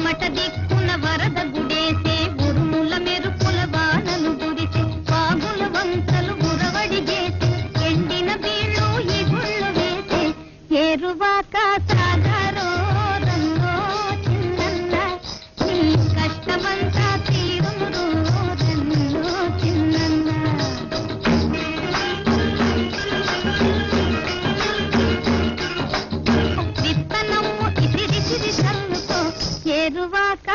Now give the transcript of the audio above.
పడమట దిక్కున వరద గుడేసే ఉరుముల మెరుపుల వానలు గురిసే వాగుల వంకలు గురవడి చేసే ఎండిన బీళ్ళు ఈ గుళ్ళు వేసే ఏరువాక సాగరో రంగో చిన్నన్న నీ కష్టమంతా తీరును రంగో చిన్నన్న విత్తనము ఇసిరిసిరి చల్లుకో ఏరువాక